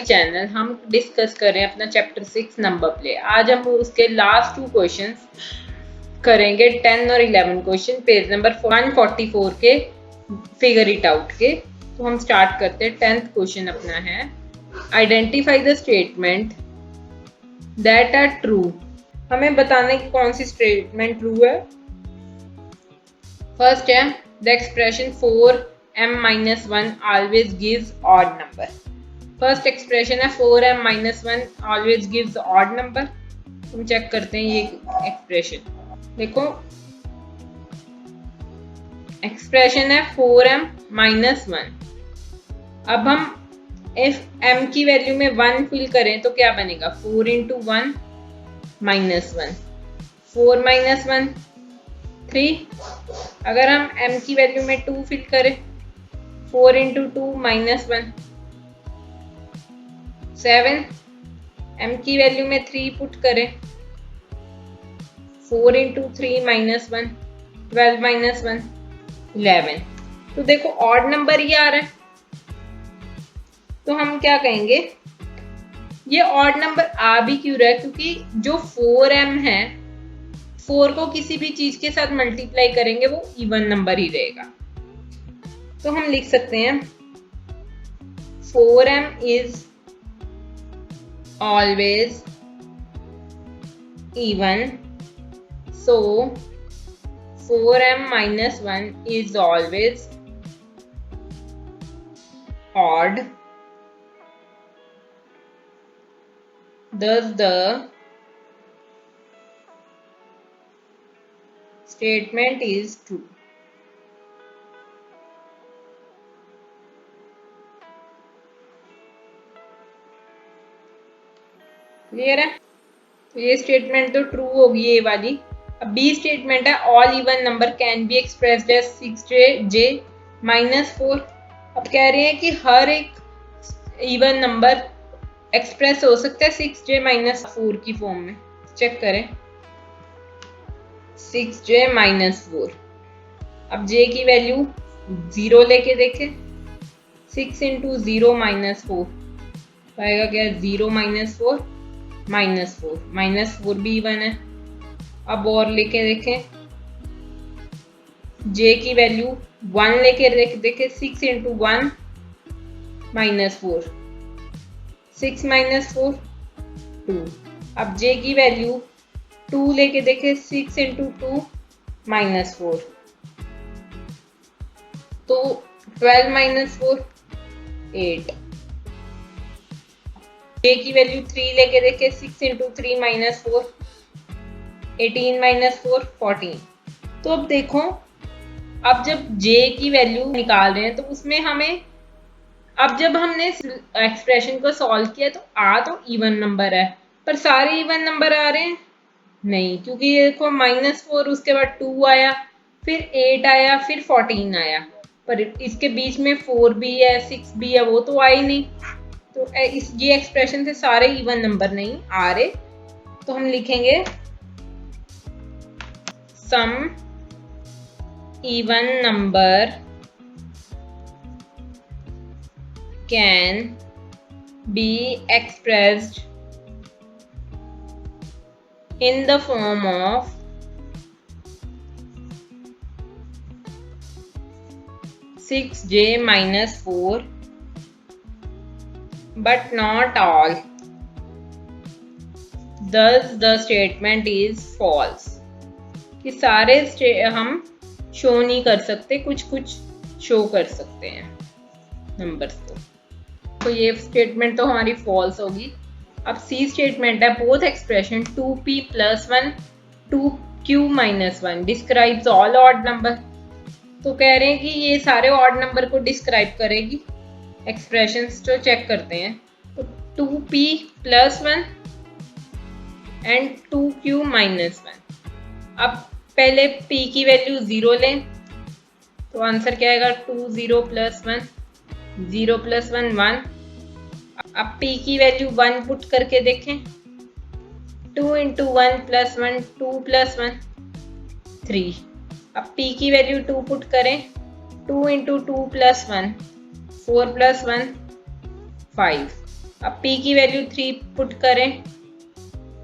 Channel. हम discuss कर रहे हैं अपना चैप्टर 6 नंबर प्ले। आज हम उसके लास्ट 2 क्वेश्चंस करेंगे, 10 और 11 क्वेश्चन, पेज नंबर 144 के फिगर इट आउट के। तो हम स्टार्ट करते हैं। 10th क्वेश्चन अपना है, identify the statement that are true. हमें बताने की कौन सी स्टेटमेंट ट्रू है। फर्स्ट है, the expression 4m-1 always gives odd number. First expression है 4m-1 always gives odd number. हम चेक करते हैं ये एक्सप्रेशन। देखो एक्सप्रेशन है 4m-1। अब हम इफ m की वैल्यू में 1 फिल करें तो क्या बनेगा, 4 इंटू 1 -1, 4 - 1 3। अगर हम m की वैल्यू में 2 फिल करें, 4 इंटू 2 -1 7। m की वैल्यू में 3 पुट करें, 4 इंटू 3 -1 12 -1 11। तो देखो ऑड नंबर ही आ रहा है, तो हम क्या कहेंगे, ये ऑड नंबर आ भी क्यों रहा है, क्योंकि जो 4m है, 4 को किसी भी चीज के साथ मल्टीप्लाई करेंगे वो इवन नंबर ही रहेगा। तो हम लिख सकते हैं 4m is always even, so 4m-1 is always odd, thus the statement is true। Clear है, तो ये स्टेटमेंट तो ट्रू होगी ये वाली। अब बी स्टेटमेंट है, all even number can be expressed as 6j-4। अब कह रहे हैं कि हर एक इवन नंबर एक्सप्रेस हो सकता है 6j-4 की फॉर्म में। चेक करें 6j-4। अब j की वैल्यू 0 लेके देखें, 6 इंटू 0 -4 आएगा क्या, 0 -4 -4 भी इवन है। अब और लेके देखें, j की वैल्यू 1 लेके देखें, 6 इंटू 1 -4 6 -4 2। अब j की वैल्यू 2 लेके देखें, 6 इंटू 2 -4, तो 12 -4 8। j की वैल्यू 3 लेके देखें, 6 इंटू 3 -4 18 -4 14। तो अब देखो, अब जब j की वैल्यू निकाल रहे हैं तो उसमें हमें, अब जब हमने एक्सप्रेशन को सॉल्व किया तो आ तो इवन नंबर है, पर सारे इवन नंबर आ रहे हैं नहीं, क्योंकि ये देखो -4 उसके बाद 2 आया, फिर 8 आया, फिर 14 आया, पर इसके बीच में 4 भी है 6 भी है, वो तो आई नहीं। तो ये एक्सप्रेशन से सारे इवन नंबर नहीं आ रहे, तो हम लिखेंगे sum even number can be expressed in the form of 6j-4, but not all, thus the statement is false। कि सारे हम शो नहीं कर सकते, कुछ कुछ शो कर सकते हैं नंबर्स को, तो ये स्टेटमेंट तो हमारी फॉल्स होगी। अब सी स्टेटमेंट है, both expression 2p + 1 2q-1 describes all odd number. तो कह रहे हैं कि ये सारे ऑड नंबर को डिस्क्राइब करेगी एक्सप्रेशंस। तो चेक करते हैं, तो 2p + 1 एंड 2q-1। अब पहले p की वैल्यू 0 लें, तो आंसर क्या आएगा, 2 0 + 1 0 + 1 1। अब p की वैल्यू 1 पुट करके देखें, 2 इंटू 1 + 1 2 + 1 3। अब p की वैल्यू 2 पुट करें, 2 इंटू 2 + 1 4 + 1 5। अब p की वैल्यू 3 पुट करें,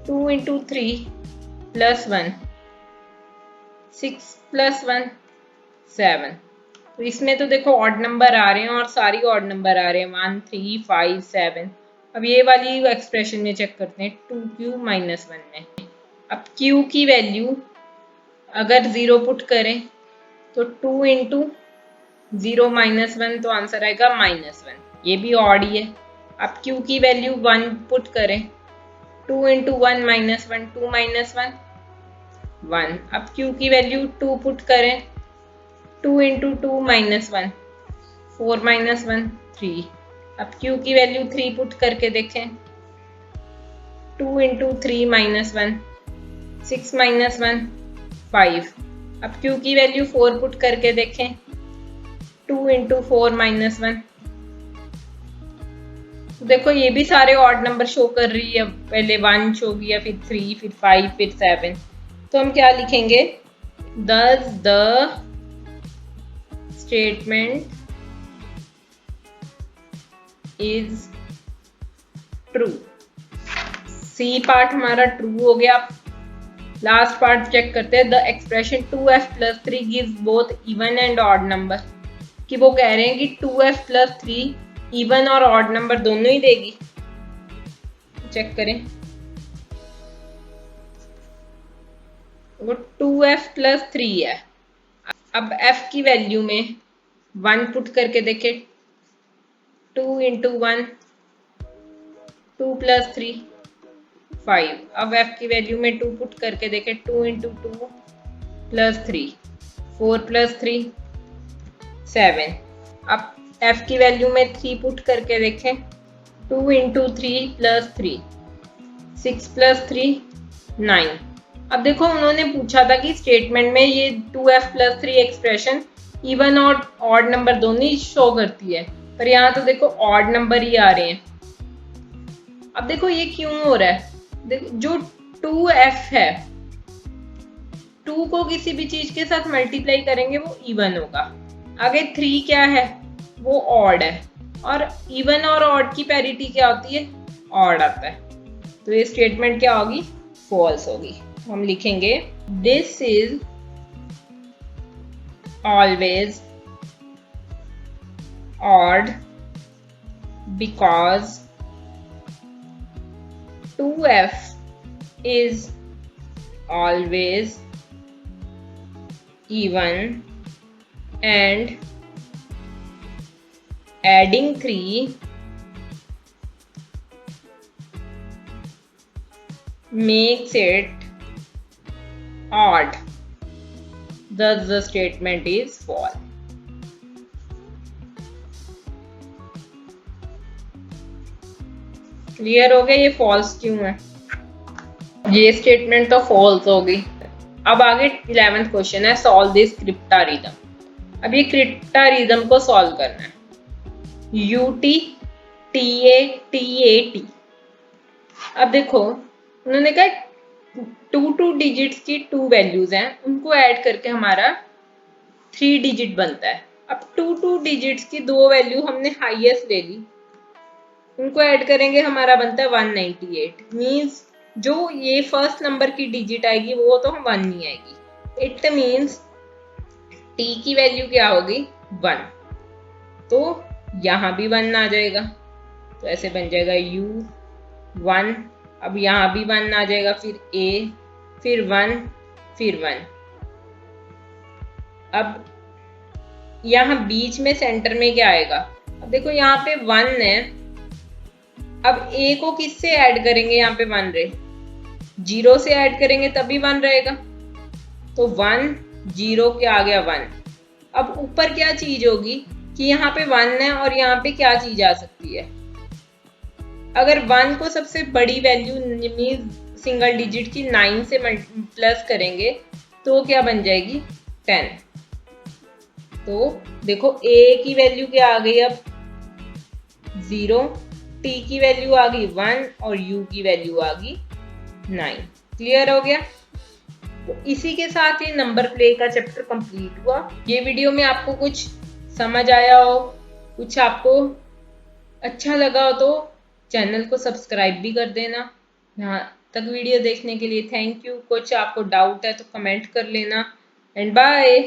2 इंटू 3 प्लस 1, 6 प्लस 1 7। तो इसमें तो देखो ऑड नंबर आ रहे हैं और सारी ऑड नंबर आ रहे हैं, 1 3 5 7। अब ये वाली एक्सप्रेशन में चेक करते हैं 2q माइनस 1 में। अब q की वैल्यू अगर 0 पुट करें तो 2 इंटू 0 माइनस 1, तो आंसर आएगा -1, ये भी ऑड ही है। अब q की वैल्यू 1 पुट करें, 2 इंटू 1 माइनस 1, 2 माइनस 1 1। अब q की वैल्यू 2 पुट करें, 2 इंटू 2 माइनस 1, 4 माइनस 1 3। अब q की वैल्यू 3 पुट करके देखें, 2 इंटू 3 माइनस 1, 6 माइनस 1 5। अब q की वैल्यू 4 पुट करके देखें, 2 इंटू 4 माइनस 1। तो देखो ये भी सारे ऑड नंबर शो कर रही है, पहले 1 शो किया, फिर 3, फिर 5, फिर 7। तो हम क्या लिखेंगे, Thus the statement is true। C part हमारा ट्रू हो गया। लास्ट पार्ट चेक करते हैं, the expression 2f plus 3 gives both even and odd number, कि वो कह रहे हैं कि 2f प्लस 3 इवन और ऑड नंबर दोनों ही देगी। चेक करें, वो 2f प्लस 3 है। अब f की वैल्यू में 1 पुट करके देखें, 2 इंटू 1 2 प्लस 3 5। अब f की वैल्यू में 2 पुट करके देखें, 2 इंटू 2 प्लस 3, 4 प्लस 3 7। अब f की वैल्यू में 3 पुट करके देखें, 2 इंटू 3 प्लस 3, 6 प्लस 3 9। अब देखो उन्होंने पूछा था कि स्टेटमेंट में ये 2f प्लस 3 एक्सप्रेशन इवन और ऑड नंबर दोनों ही शो करती है, पर यहाँ तो देखो ऑड नंबर ही आ रहे हैं। अब देखो ये क्यों हो रहा है, देखो जो 2f है, 2 को किसी भी चीज के साथ मल्टीप्लाई करेंगे वो इवन होगा। आगे 3 क्या है, वो ऑड है, और इवन और ऑड की पैरिटी क्या होती है, ऑड आता है। तो ये स्टेटमेंट क्या होगी, फॉल्स होगी। हम लिखेंगे this is always odd because 2f is always even and adding 3 makes it odd, thus the statement is false। Clear हो गया ये फॉल्स क्यों है, ये स्टेटमेंट तो फॉल्स होगी। अब आगे 11th क्वेश्चन है, सॉल्व दिस क्रिप्टारिज्म। अब ये क्रिप्टारिज्म को सॉल्व करना है, UT TA TAT। अब देखो उन्होंने कहा 2 डिजिट्स की 2 वैल्यूज हैं, उनको ऐड करके हमारा 3 डिजिट बनता है। अब 2 डिजिट्स की 2 वैल्यू हमने हाईएस्ट ले ली, उनको ऐड करेंगे हमारा बनता है 198। मीन्स जो ये फर्स्ट नंबर की डिजिट आएगी वो तो 1 नहीं आएगी। इट मीन्स t की वैल्यू क्या होगी, 1। तो यहाँ भी 1 आ जाएगा, तो ऐसे बन जाएगा u1। अब यहाँ भी 1 आ जाएगा, फिर a, फिर 1, फिर 1। अब यहाँ बीच में सेंटर में क्या आएगा, अब देखो यहाँ पे 1 है। अब a को किससे ऐड करेंगे, यहाँ पे 1 रहे, 0 से ऐड करेंगे तभी 1 रहेगा, तो 1 0 के आ गया 1। अब ऊपर क्या चीज होगी कि यहाँ पे 1 है और यहाँ पे क्या चीज आ सकती है, अगर 1 को सबसे बड़ी वैल्यू मींस सिंगल डिजिट की 9 से प्लस करेंगे तो क्या बन जाएगी, 10। तो देखो a की वैल्यू क्या आ गई, अब 0, t की वैल्यू आ गई 1 और u की वैल्यू आ गई 9। क्लियर हो गया। तो इसी के साथ ये नंबर प्ले का चैप्टर कंप्लीट हुआ। ये वीडियो में आपको कुछ समझ आया हो, कुछ आपको अच्छा लगा हो तो चैनल को सब्सक्राइब भी कर देना। यहाँ तक वीडियो देखने के लिए थैंक यू। कुछ आपको डाउट है तो कमेंट कर लेना एंड बाय।